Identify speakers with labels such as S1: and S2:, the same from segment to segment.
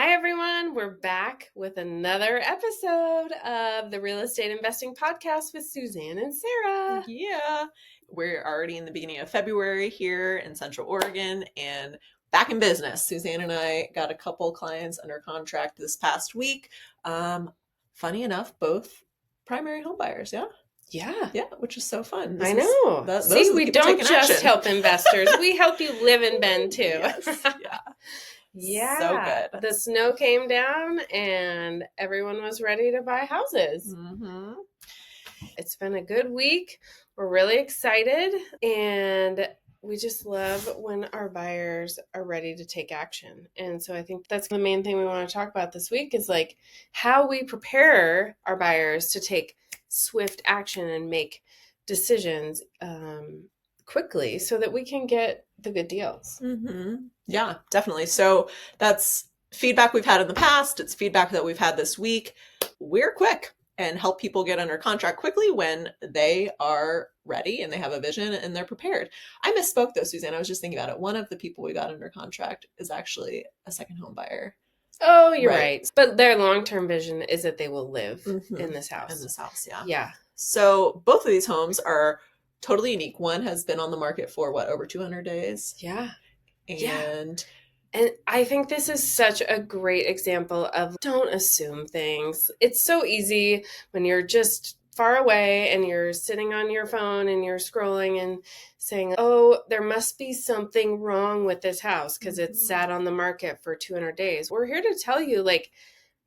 S1: Hi, everyone. We're back with another episode of the Real Estate Investing Podcast with Suzanne and Sarah.
S2: Yeah, we're already in the beginning of February here in Central Oregon and back in business. Suzanne and I got a couple clients under contract this past week. Funny enough, both primary home buyers, yeah? Yeah, which is so fun.
S1: I know. See, we don't just help investors. We help you live and bend too.
S2: Yes, yeah.
S1: Yeah.
S2: So good.
S1: The snow came down and everyone was ready to buy houses.
S2: Mm-hmm.
S1: It's been a good week. We're really excited and we just love when our buyers are ready to take action. And so I think that's the main thing we want to talk about this week is like how we prepare our buyers to take swift action and make decisions quickly so that we can get the good deals.
S2: Mm-hmm. Yeah, definitely. So that's feedback we've had in the past. It's feedback that we've had this week. We're quick and help people get under contract quickly when they are ready and they have a vision and they're prepared. I misspoke though, Suzanne. I was just thinking about it. One of the people we got under contract is actually a second home buyer.
S1: Oh, you're right. But their long-term vision is that they will live in this house.
S2: In this house, yeah.
S1: Yeah.
S2: So both of these homes are totally unique. One has been on the market for over 200 days?
S1: Yeah.
S2: And
S1: I think this is such a great example of don't assume things. It's so easy when you're just far away and you're sitting on your phone and you're scrolling and saying, oh, there must be something wrong with this house because it's sat on the market for 200 days. We're here to tell you,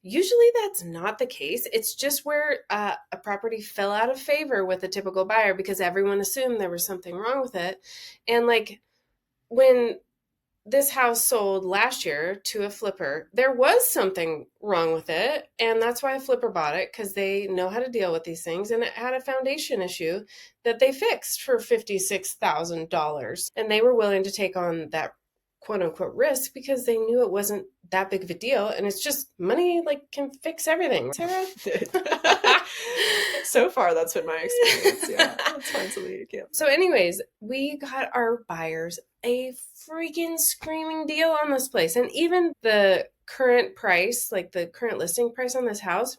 S1: usually that's not the case. It's just where a property fell out of favor with a typical buyer because everyone assumed there was something wrong with it. And when this house sold last year to a flipper, there was something wrong with it. And that's why a flipper bought it, because they know how to deal with these things. And it had a foundation issue that they fixed for $56,000. And they were willing to take on that quote unquote risk because they knew it wasn't that big of a deal. And it's just money can fix everything. Sarah?
S2: So far, that's been my experience. Yeah, that's fine to leave.
S1: So anyways, we got our buyers a freaking screaming deal on this place. And even the current price, the current listing price on this house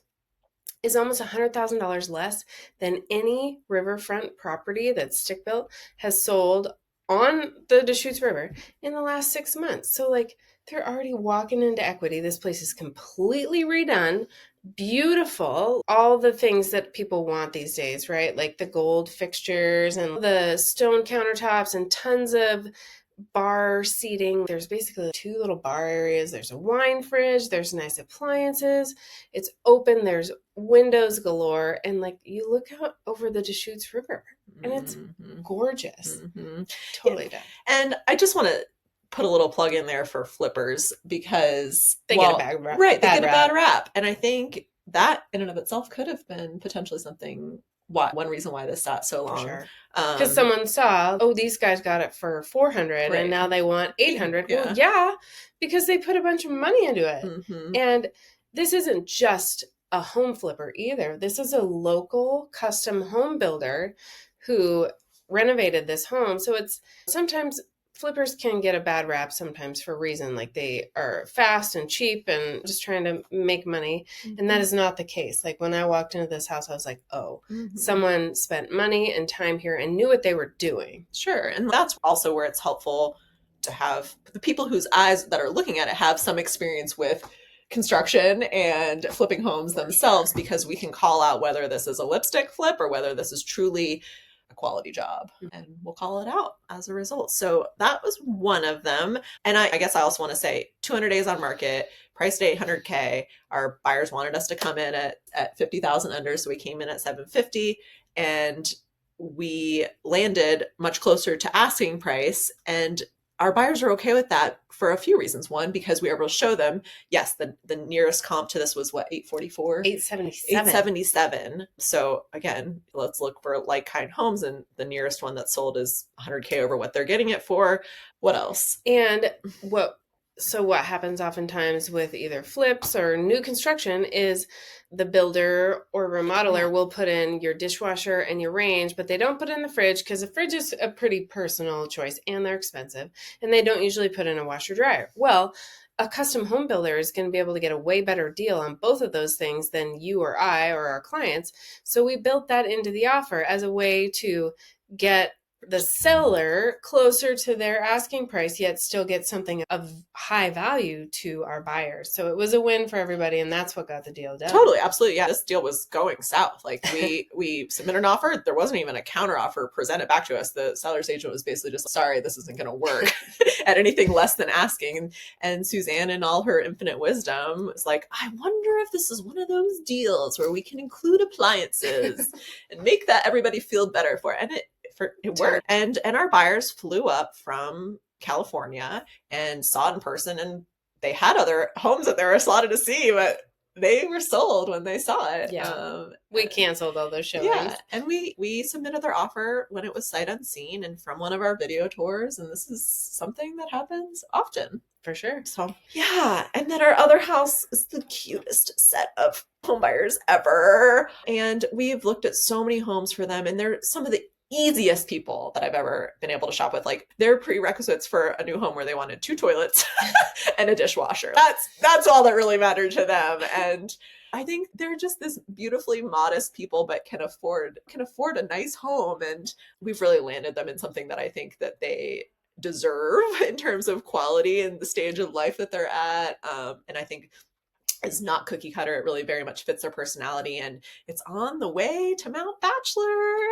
S1: is almost $100,000 less than any riverfront property that's stick built has sold on the Deschutes River in the last 6 months. So they're already walking into equity. This place is completely redone, beautiful, all the things that people want these days, right? Like the gold fixtures and the stone countertops and tons of bar seating. There's basically 2 little bar areas. There's a wine fridge. There's nice appliances. It's open. There's windows galore. And you look out over the Deschutes River and it's gorgeous. Totally done.
S2: And I just want to put a little plug in there for flippers because
S1: they get a bad rap.
S2: Right, they get a bad rap. And I think that in and of itself could have been potentially something. One reason why this sat so long.
S1: Sure. Because someone saw, these guys got it for $400 and now they want $800.
S2: Yeah.
S1: Well, yeah, because they put a bunch of money into it. And this isn't just a home flipper either. This is a local custom home builder who renovated this home. So it's sometimes flippers can get a bad rap sometimes for a reason, they are fast and cheap and just trying to make money. And that is not the case. When I walked into this house, I was like, someone spent money and time here and knew what they were doing.
S2: Sure. And that's also where it's helpful to have the people whose eyes that are looking at it have some experience with construction and flipping homes themselves, because we can call out whether this is a lipstick flip or whether this is truly a quality job, and we'll call it out as a result. So that was one of them. And I guess I also want to say 200 days on market, priced at $800K. Our buyers wanted us to come in at 50,000 under. So we came in at 750 and we landed much closer to asking price. And our buyers are okay with that for a few reasons. One, because we were able to show them, yes, the nearest comp to this was 844? 877. So again, let's look for like-kind homes, and the nearest one that sold is $100K over what they're getting it for. What else?
S1: And what happens oftentimes with either flips or new construction is the builder or remodeler will put in your dishwasher and your range, but they don't put in the fridge because the fridge is a pretty personal choice and they're expensive, and they don't usually put in a washer dryer. Well, a custom home builder is going to be able to get a way better deal on both of those things than you or I or our clients. So we built that into the offer as a way to get the seller closer to their asking price, yet still get something of high value to our buyers. So it was a win for everybody, and that's what got the deal done.
S2: Totally, absolutely. Yeah, this deal was going south. Like we submitted an offer. There wasn't even a counter offer presented back to us. The seller's agent was basically just, sorry, this isn't going to work at anything less than asking. And Suzanne, in all her infinite wisdom, was like, I wonder if this is one of those deals where we can include appliances and make that everybody feel better for it. And it worked. And our buyers flew up from California and saw it in person, and they had other homes that they were slotted to see, but they were sold when they saw it.
S1: Yeah. We canceled all those showings.
S2: Yeah. And we submitted their offer when it was sight unseen and from one of our video tours. And this is something that happens often.
S1: For sure.
S2: So yeah. And then our other house is the cutest set of home buyers ever. And we've looked at so many homes for them, and they're some of the easiest people that I've ever been able to shop with. Like, their prerequisites for a new home were they wanted 2 toilets and a dishwasher. That's all that really mattered to them. And I think they're just this beautifully modest people, but can afford a nice home. And we've really landed them in something that I think that they deserve in terms of quality and the stage of life that they're at. And I think is not cookie cutter. It really very much fits their personality, and it's on the way to Mount Bachelor.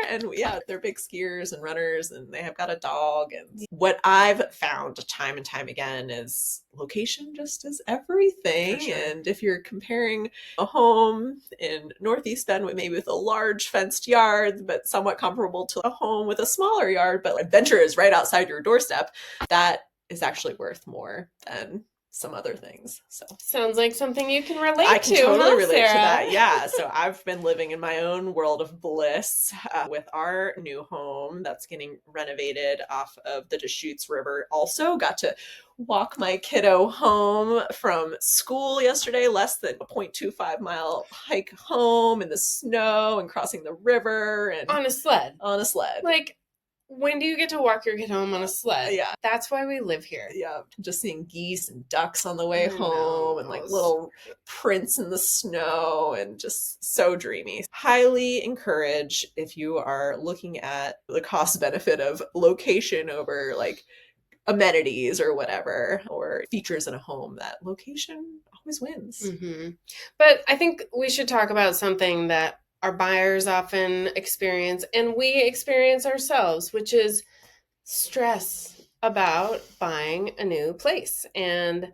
S2: And yeah, they're big skiers and runners, and they have got a dog. And what I've found time and time again is location just is everything. Sure. And if you're comparing a home in Northeast Bend with maybe with a large fenced yard, but somewhat comparable to a home with a smaller yard, but adventure is right outside your doorstep, that is actually worth more than some other things. So
S1: sounds like something you can relate to.
S2: I can totally relate
S1: Sarah?
S2: to that. Yeah. So I've been living in my own world of bliss with our new home that's getting renovated off of the Deschutes River. Also got to walk my kiddo home from school yesterday, less than a 0.25 mile hike home in the snow and crossing the river and
S1: on a sled.
S2: Like,
S1: when do you get to walk your kid home on a sled?
S2: Yeah.
S1: That's why we live here.
S2: Yeah. Just seeing geese and ducks on the way home and like little prints in the snow, and just so dreamy. Highly encourage, if you are looking at the cost benefit of location over like amenities or whatever, or features in a home, that location always wins.
S1: Mm-hmm. But I think we should talk about something that our buyers often experience, and we experience ourselves, which is stress about buying a new place. And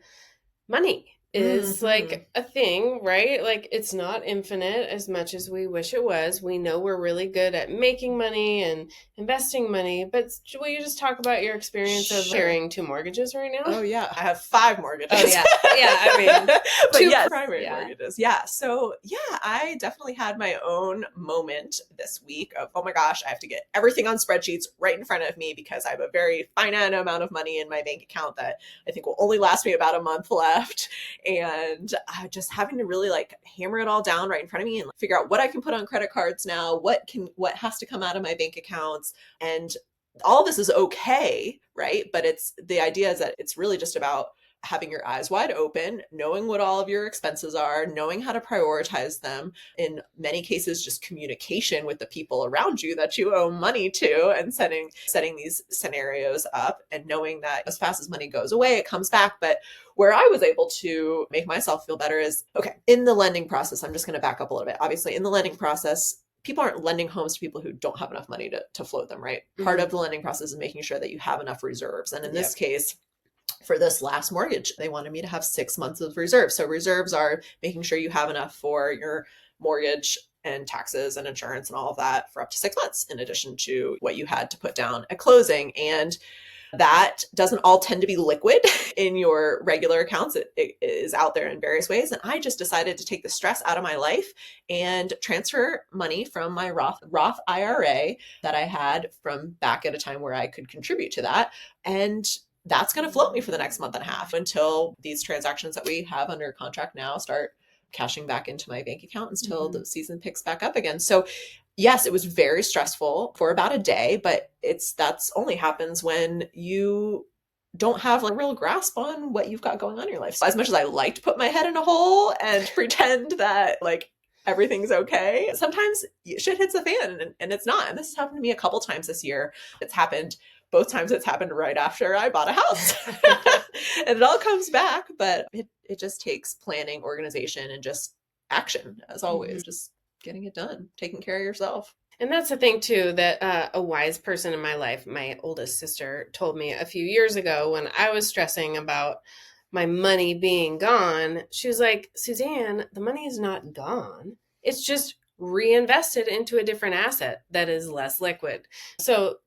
S1: money is like a thing, right? Like, it's not infinite as much as we wish it was. We know we're really good at making money and investing money, but will you just talk about your experience of carrying 2 mortgages right now?
S2: Oh yeah, I have 5 mortgages.
S1: Oh yeah, yeah. I mean,
S2: but
S1: 2
S2: yes, primary mortgages. Yeah. So yeah, I definitely had my own moment this week of, oh my gosh, I have to get everything on spreadsheets right in front of me because I have a very finite amount of money in my bank account that I think will only last me about a month left. And just having to really like hammer it all down right in front of me and figure out what I can put on credit cards now, what has to come out of my bank accounts. And all of this is okay, right? But the idea is that it's really just about having your eyes wide open, knowing what all of your expenses are, knowing how to prioritize them. In many cases, just communication with the people around you that you owe money to, and setting these scenarios up, and knowing that as fast as money goes away, it comes back. But where I was able to make myself feel better is, okay, in the lending process, I'm just going to back up a little bit. Obviously, in the lending process, people aren't lending homes to people who don't have enough money to float them, right? Mm-hmm. Part of the lending process is making sure that you have enough reserves. And in this case, for this last mortgage, they wanted me to have 6 months of reserves. So reserves are making sure you have enough for your mortgage and taxes and insurance and all of that for up to 6 months, in addition to what you had to put down at closing. And that doesn't all tend to be liquid in your regular accounts. It is out there in various ways. And I just decided to take the stress out of my life and transfer money from my Roth IRA that I had from back at a time where I could contribute to that. And that's going to float me for the next month and a half until these transactions that we have under contract now start cashing back into my bank account until the season picks back up again. So yes, it was very stressful for about a day, but that's only happens when you don't have a real grasp on what you've got going on in your life. So as much as I like to put my head in a hole and pretend that like everyth's okay, sometimes shit hits the fan and it's not. And this has happened to me a couple times this year. It's happened both times. It's happened right after I bought a house. And it all comes back, but it just takes planning, organization, and just action, as always, just getting it done, taking care of yourself.
S1: And that's the thing too, that a wise person in my life, my oldest sister, told me a few years ago when I was stressing about my money being gone. She was like, Suzanne, the money is not gone. It's just reinvested into a different asset that is less liquid. So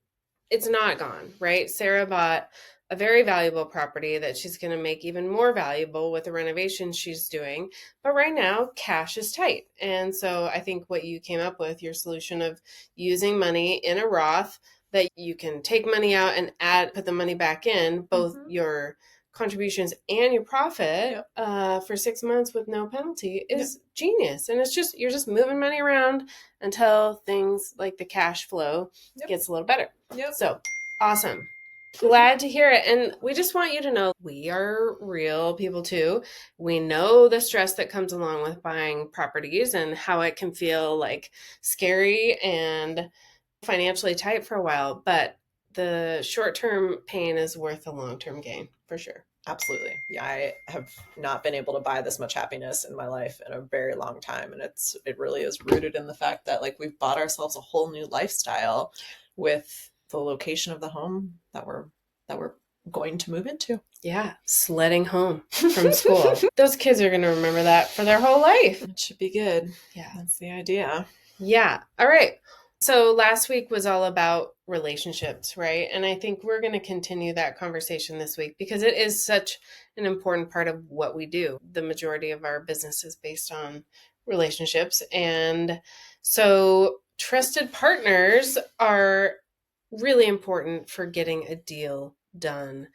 S1: it's not gone, right? Sarah bought a very valuable property that she's going to make even more valuable with the renovations she's doing. But right now, cash is tight. And so I think what you came up with, your solution of using money in a Roth that you can take money out and put the money back in, both your contributions and your profit for 6 months with no penalty is genius. And it's just, you're just moving money around until things like the cash flow gets a little better. So awesome. Glad to hear it. And we just want you to know we are real people too. We know the stress that comes along with buying properties and how it can feel like scary and financially tight for a while, but the short-term pain is worth the long-term gain for sure.
S2: Absolutely. Yeah, I have not been able to buy this much happiness in my life in a very long time. And it really is rooted in the fact that like we've bought ourselves a whole new lifestyle with the location of the home that we're going to move into.
S1: Yeah, sledding home from school. Those kids are going to remember that for their whole life.
S2: It should be good.
S1: Yeah.
S2: That's the idea.
S1: Yeah. All right. So last week was all about relationships, right? And I think we're going to continue that conversation this week because it is such an important part of what we do. The majority of our business is based on relationships. And so trusted partners are really important for getting a deal done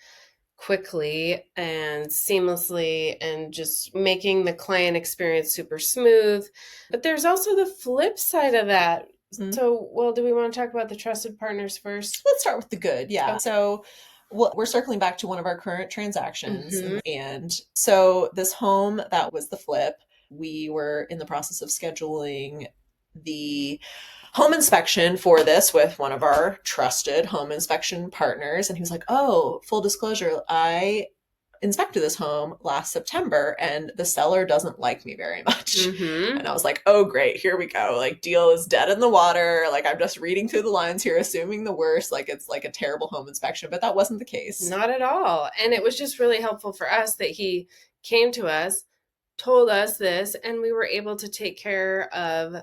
S1: quickly and seamlessly and just making the client experience super smooth. But there's also the flip side of that. So, well, do we want to talk about the trusted partners first?
S2: Let's start with the good. Yeah. Okay. So we're circling back to one of our current transactions. And so this home that was the flip, we were in the process of scheduling the home inspection for this with one of our trusted home inspection partners. And he was like, oh, full disclosure, I inspected this home last September and the seller doesn't like me very much. And I was like, oh, great. Here we go. Like deal is dead in the water. Like I'm just reading through the lines here, assuming the worst, like it's like a terrible home inspection, but that wasn't the case.
S1: Not at all. And it was just really helpful for us that he came to us, told us this, and we were able to take care of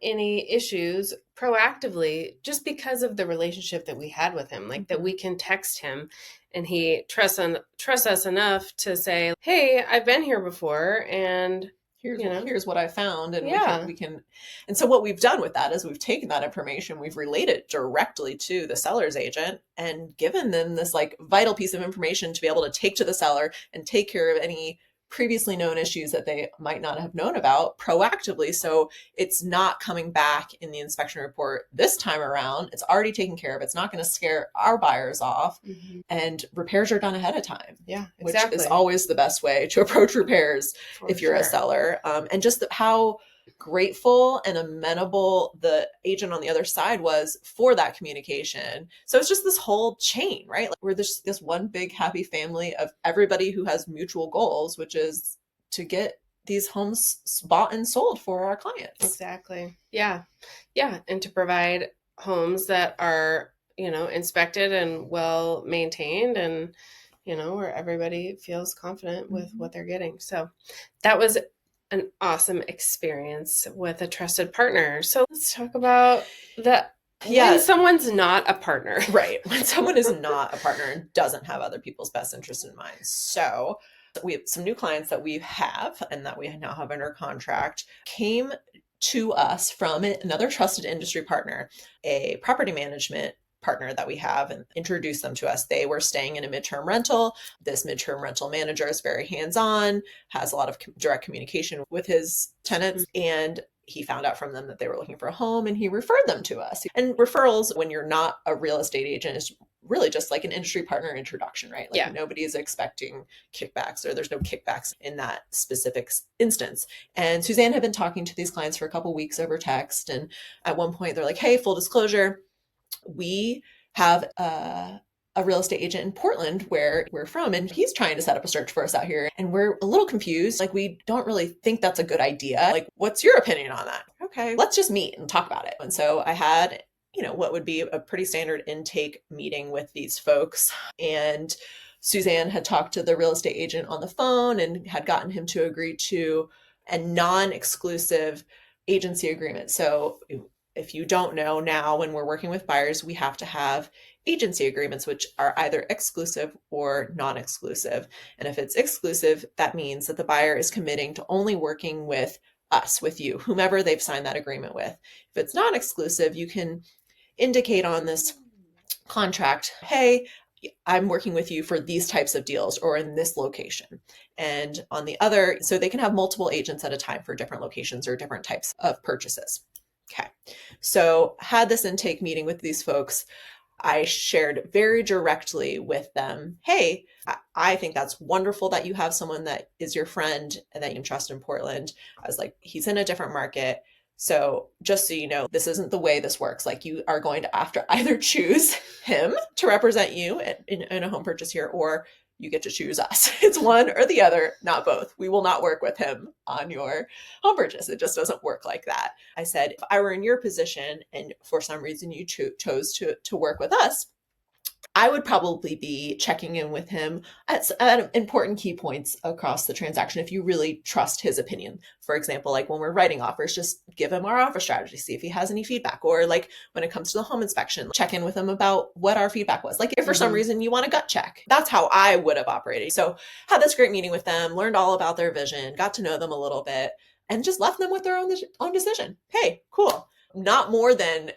S1: any issues proactively just because of the relationship that we had with him, like that we can text him and he trusts us enough to say, hey, I've been here before and
S2: here's what I found. And we can. And so what we've done with that is we've taken that information, we've relayed it directly to the seller's agent and given them this like vital piece of information to be able to take to the seller and take care of any previously known issues that they might not have known about proactively. So it's not coming back in the inspection report this time around. It's already taken care of. It's not going to scare our buyers off. And repairs are done ahead of time.
S1: Yeah, exactly.
S2: Which is always the best way to approach repairs if you're a seller. And just how grateful and amenable the agent on the other side was for that communication. So it's just this whole chain, right? Like we're this one big happy family of everybody who has mutual goals, which is to get these homes bought and sold for our clients.
S1: Exactly. Yeah. Yeah. And to provide homes that are, inspected and well maintained and, where everybody feels confident with what they're getting. So that was an awesome experience with a trusted partner. So let's talk about when someone's not a partner.
S2: Right. When someone is not a partner and doesn't have other people's best interest in mind. So we have some new clients that we have and that we now have under contract came to us from another trusted industry partner, a property management partner that we have, and introduced them to us. They were staying in a midterm rental. This midterm rental manager is very hands-on, has a lot of direct communication with his tenants, and he found out from them that they were looking for a home and he referred them to us. And referrals, when you're not a real estate agent, is really just like an industry partner introduction, right? Like
S1: Yeah.
S2: nobody is expecting kickbacks, or there's no kickbacks in that specific instance. And Suzanne had been talking to these clients for a couple weeks over text. And at one point they're like, hey, full disclosure, we have a real estate agent in Portland where we're from, and he's trying to set up a search for us out here. And we're a little confused. Like, we don't really think that's a good idea. Like, what's your opinion on that? Okay, let's just meet and talk about it. And so I had, what would be a pretty standard intake meeting with these folks. And Suzanne had talked to the real estate agent on the phone and had gotten him to agree to a non-exclusive agency agreement. So if you don't know, now when we're working with buyers, we have to have agency agreements, which are either exclusive or non-exclusive. And if it's exclusive, that means that the buyer is committing to only working with us, with you, whomever they've signed that agreement with. If it's non-exclusive, you can indicate on this contract, hey, I'm working with you for these types of deals or in this location. And on the other, so they can have multiple agents at a time for different locations or different types of purchases. Okay. So had this intake meeting with these folks. I shared very directly with them, hey, I think that's wonderful that you have someone that is your friend and that you can trust in Portland. I was like, he's in a different market. So just so you know, this isn't the way this works. Like, you are going to have to either choose him to represent you in a home purchase here, or you get to choose us. It's one or the other, not both. We will not work with him on your home purchase. It just doesn't work like that. I said, if I were in your position and for some reason you chose to work with us, I would probably be checking in with him at important key points across the transaction if you really trust his opinion. For example, like when we're writing offers, just give him our offer strategy, see if he has any feedback. Or like when it comes to the home inspection, check in with him about what our feedback was. Like if for some reason you want a gut check, that's how I would have operated. So had this great meeting with them, learned all about their vision, got to know them a little bit, and just left them with their own decision. Hey, cool. Not more than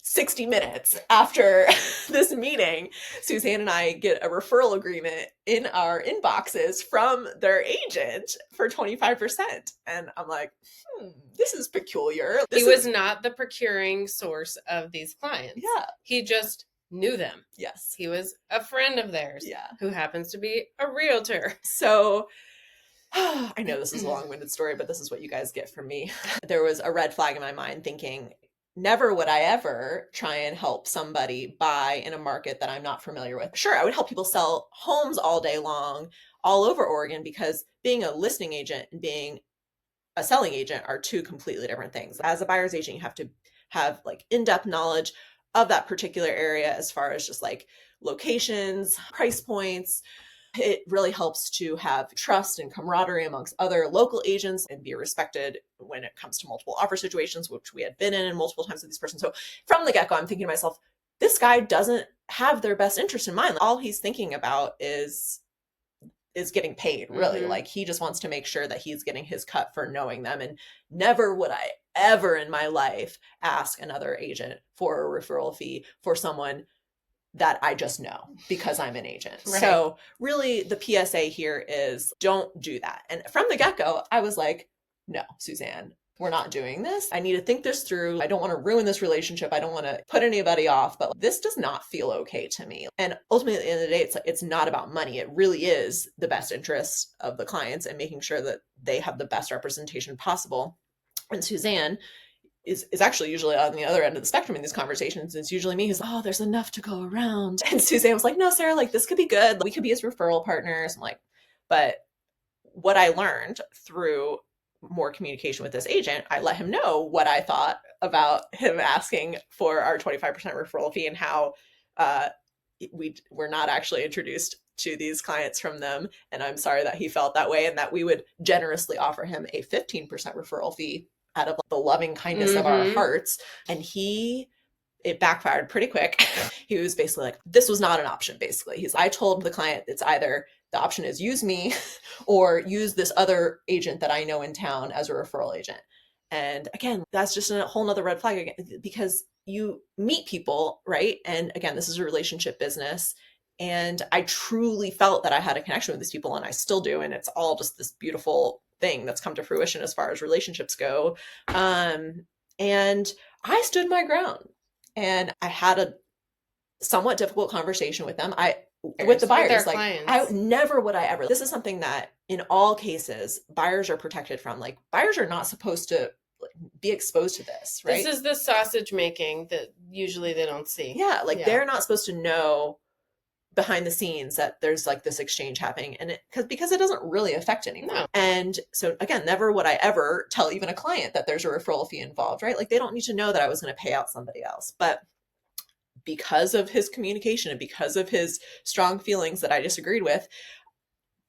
S2: 60 minutes after this meeting, Suzanne and I get a referral agreement in our inboxes from their agent for 25%. And I'm like, this is peculiar.
S1: He was not the procuring source of these clients.
S2: Yeah.
S1: He just knew them.
S2: Yes.
S1: He was a friend of theirs.
S2: Yeah.
S1: Who happens to be a realtor.
S2: So I know this is a long-winded story, but this is what you guys get from me. There was a red flag in my mind thinking, never would I ever try and help somebody buy in a market that I'm not familiar with. Sure, I would help people sell homes all day long, all over Oregon, because being a listing agent and being a selling agent are two completely different things. As a buyer's agent, you have to have like in-depth knowledge of that particular area as far as just like locations, price points. It really helps to have trust and camaraderie amongst other local agents and be respected when it comes to multiple offer situations, which we had been in multiple times with these persons. So from the get-go, I'm thinking to myself, this guy doesn't have their best interest in mind. All he's thinking about is getting paid, really. Like, he just wants to make sure that he's getting his cut for knowing them. And never would I ever in my life ask another agent for a referral fee for someone that I just know because I'm an agent. Right. So really the PSA here is don't do that. And from the get-go, I was like, no, Suzanne, we're not doing this. I need to think this through. I don't want to ruin this relationship. I don't want to put anybody off, but this does not feel okay to me. And ultimately, at the end of the day, it's not about money. It really is the best interests of the clients and making sure that they have the best representation possible. And Suzanne is actually usually on the other end of the spectrum in these conversations. It's usually me who's, oh, there's enough to go around. And Suzanne was like, no, Sarah, like this could be good. We could be his referral partners. I'm like, but what I learned through more communication with this agent, I let him know what I thought about him asking for our 25% referral fee and how we were not actually introduced to these clients from them. And I'm sorry that he felt that way, and that we would generously offer him a 15% referral fee out of the loving kindness of our hearts. And it backfired pretty quick. He was basically like, this was not an option, basically. I told the client, it's either the option is use me or use this other agent that I know in town as a referral agent. And again, that's just a whole nother red flag again, because you meet people, right? And again, this is a relationship business. And I truly felt that I had a connection with these people, and I still do. And it's all just this beautiful thing that's come to fruition as far as relationships go. And I stood my ground, and I had a somewhat difficult conversation with them. With the
S1: With our
S2: buyers, like
S1: clients.
S2: never would I ever. This is something that in all cases buyers are protected from. Like buyers are not supposed to be exposed to this, right?
S1: This is the sausage making that usually they don't see.
S2: Yeah, like they're not supposed to know behind the scenes that there's like this exchange happening, and because it doesn't really affect anyone.
S1: No.
S2: And so again, never would I ever tell even a client that there's a referral fee involved, right? Like they don't need to know that I was going to pay out somebody else. But because of his communication and because of his strong feelings that I disagreed with,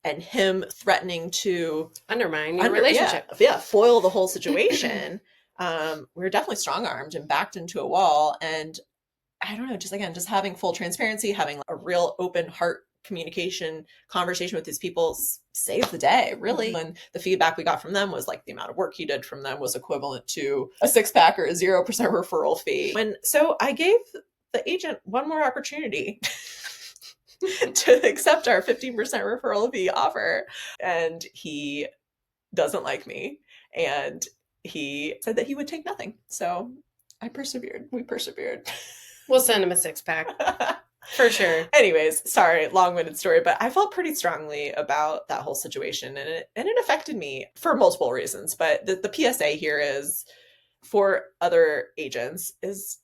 S2: and him threatening to
S1: undermine your relationship,
S2: foil the whole situation, we were definitely strong-armed and backed into a wall. And I don't know, just having full transparency, having a real open heart communication conversation with these people saved the day, really. And the feedback we got from them was like the amount of work he did from them was equivalent to a 6-pack or a 0% referral fee. And so I gave the agent one more opportunity to accept our 15% referral fee offer. And he doesn't like me. And he said that he would take nothing. So I persevered. We persevered.
S1: We'll send him a 6-pack. For sure.
S2: Anyways, sorry, long-winded story, but I felt pretty strongly about that whole situation, and it affected me for multiple reasons. But the PSA here is for other agents is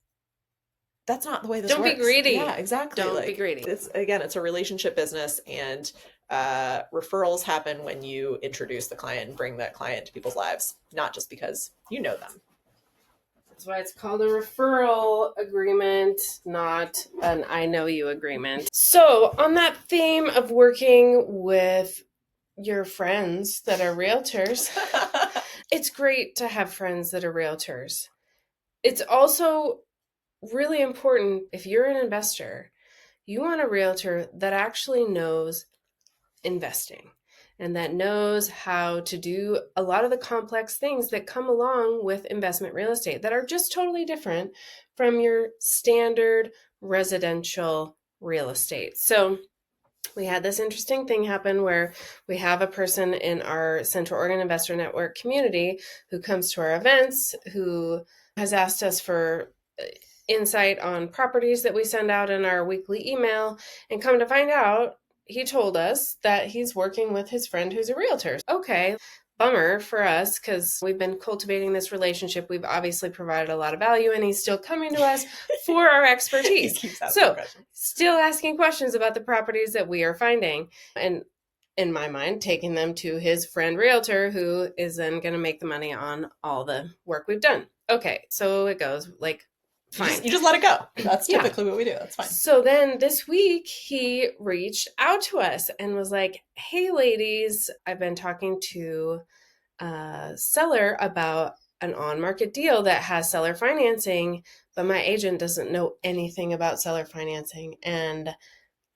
S2: that's not the way this works.
S1: Don't be greedy.
S2: Yeah, exactly.
S1: Don't be greedy.
S2: It's a relationship business, and referrals happen when you introduce the client and bring that client to people's lives, not just because you know them.
S1: That's why it's called a referral agreement, not an I know you agreement. So on that theme of working with your friends that are realtors, it's great to have friends that are realtors. It's also really important if you're an investor, you want a realtor that actually knows investing and that knows how to do a lot of the complex things that come along with investment real estate that are just totally different from your standard residential real estate. So we had this interesting thing happen where we have a person in our Central Oregon Investor Network community who comes to our events, who has asked us for insight on properties that we send out in our weekly email, and come to find out, he told us that he's working with his friend who's a realtor. Okay, bummer for us because we've been cultivating this relationship. We've obviously provided a lot of value, and he's still coming to us for our expertise. So still asking questions about the properties that we are finding. And in my mind, taking them to his friend realtor, who is then going to make the money on all the work we've done. Okay, so it goes like, fine.
S2: You just let it go. That's typically what we do. That's fine.
S1: So then this week he reached out to us and was like, hey ladies, I've been talking to a seller about an on-market deal that has seller financing, but my agent doesn't know anything about seller financing, and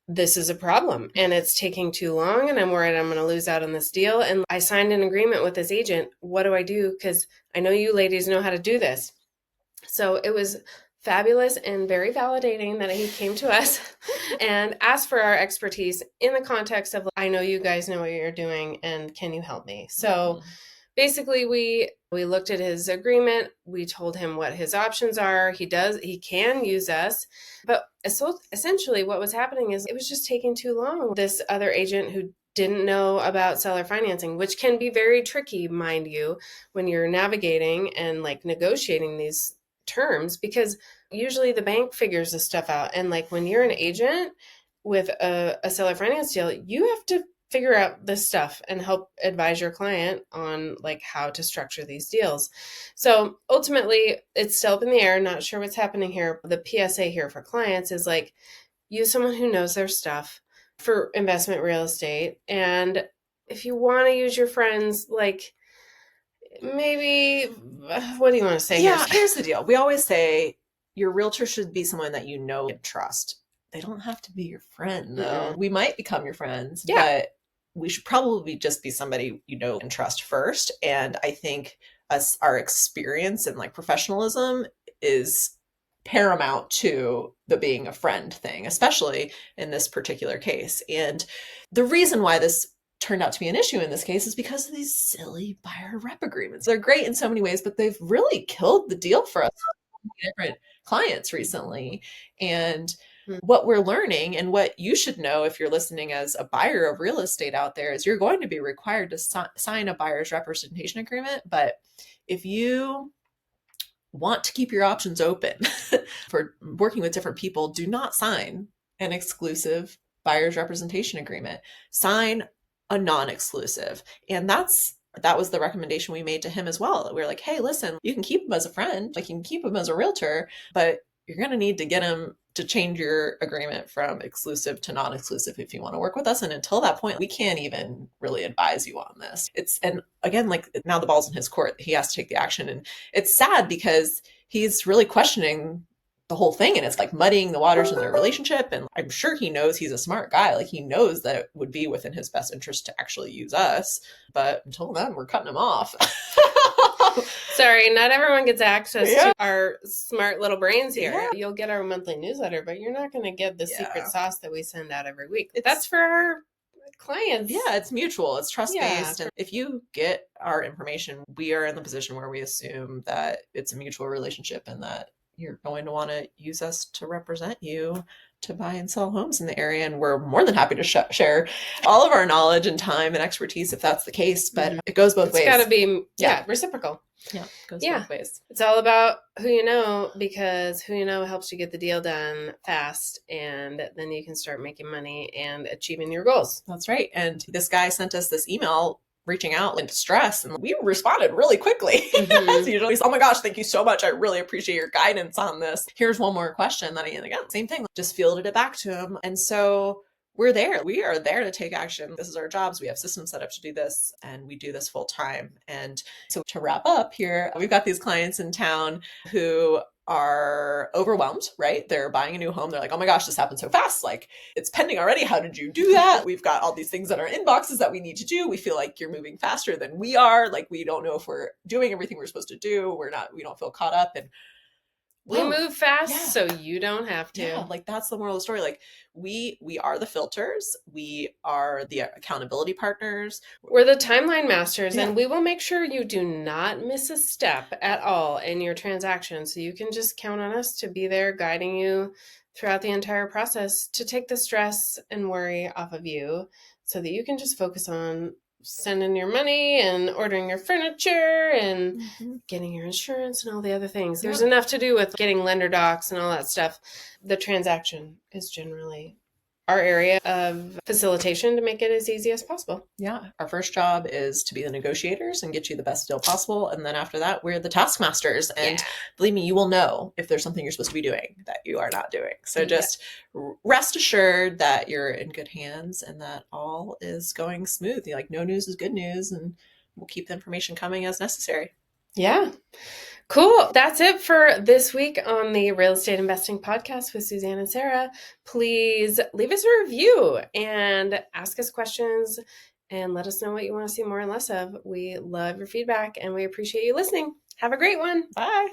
S1: this is a problem and it's taking too long, and I'm worried I'm going to lose out on this deal. And I signed an agreement with this agent. What do I do? Because I know you ladies know how to do this. So it was fabulous and very validating that he came to us and asked for our expertise in the context of, I know you guys know what you're doing and can you help me? So basically we looked at his agreement. We told him what his options are. He can use us. But so essentially what was happening is it was just taking too long. This other agent who didn't know about seller financing, which can be very tricky, mind you, when you're navigating and like negotiating these terms, because usually the bank figures this stuff out. And like when you're an agent with a seller finance deal, you have to figure out this stuff and help advise your client on like how to structure these deals. So ultimately it's still up in the air. Not sure what's happening here. The PSA here for clients is like, use someone who knows their stuff for investment real estate. And if you want to use your friends, like, maybe, what do you want to say?
S2: Yeah, here's the deal. We always say your realtor should be someone that you know and trust. They don't have to be your friend, though. We might become your friends, but we should probably just be somebody you know and trust first. And I think our experience and like professionalism is paramount to the being a friend thing, especially in this particular case. And the reason why this turned out to be an issue in this case is because of these silly buyer rep agreements. They're great in so many ways, but they've really killed the deal for us. Different clients recently. And What we're learning and what you should know if you're listening as a buyer of real estate out there is you're going to be required to sign a buyer's representation agreement. But if you want to keep your options open for working with different people, do not sign an exclusive buyer's representation agreement. Sign a non-exclusive. And that was the recommendation we made to him as well. We were like, hey, listen, you can keep him as a friend, like you can keep him as a realtor, but you're going to need to get him to change your agreement from exclusive to non-exclusive if you want to work with us. And until that point, we can't even really advise you on this. And again, like now the ball's in his court. He has to take the action. And it's sad because he's really questioning the whole thing, and it's like muddying the waters in their relationship. And I'm sure he knows he's a smart guy. Like he knows that it would be within his best interest to actually use us. But until then, we're cutting him off.
S1: Sorry, not everyone gets access to our smart little brains here. Yeah. You'll get our monthly newsletter, but you're not going to get the secret sauce that we send out every week. That's for our clients.
S2: Yeah, it's mutual. It's trust-based. And if you get our information, we are in the position where we assume that it's a mutual relationship and that you're going to want to use us to represent you to buy and sell homes in the area. And we're more than happy to share all of our knowledge and time and expertise if that's the case. But it goes both ways.
S1: It's got to be reciprocal.
S2: Yeah, it goes both ways.
S1: It's all about who you know, because who you know helps you get the deal done fast, and then you can start making money and achieving your goals.
S2: That's right. And this guy sent us this email reaching out in distress, and we responded really quickly. So usually, oh my gosh, thank you so much. I really appreciate your guidance on this. Here's one more question that again, same thing, just fielded it back to him. And so we're there. We are there to take action. This is our jobs. We have systems set up to do this, and we do this full time. And so to wrap up here, we've got these clients in town who are overwhelmed, right? They're buying a new home. They're like, oh my gosh, this happened so fast. Like it's pending already. How did you do that? We've got all these things in our inboxes that we need to do. We feel like you're moving faster than we are. Like we don't know if we're doing everything we're supposed to do. We don't feel caught up. And
S1: we move fast so you don't have to.
S2: Yeah, like that's the moral of the story. Like we are the filters. We are the accountability partners.
S1: We're the timeline masters, and we will make sure you do not miss a step at all in your transaction. So you can just count on us to be there guiding you throughout the entire process to take the stress and worry off of you so that you can just focus on sending your money and ordering your furniture and getting your insurance and all the other things. There's enough to do with getting lender docs and all that stuff. The transaction is generally our area of facilitation to make it as easy as possible.
S2: Yeah. Our first job is to be the negotiators and get you the best deal possible. And then after that, we're the taskmasters. And believe me, you will know if there's something you're supposed to be doing that you are not doing. So just rest assured that you're in good hands and that all is going smooth. You're like, no news is good news, and we'll keep the information coming as necessary.
S1: Yeah. Cool. That's it for this week on the Real Estate Investing Podcast with Suzanne and Sarah. Please leave us a review and ask us questions and let us know what you want to see more and less of. We love your feedback and we appreciate you listening. Have a great one.
S2: Bye.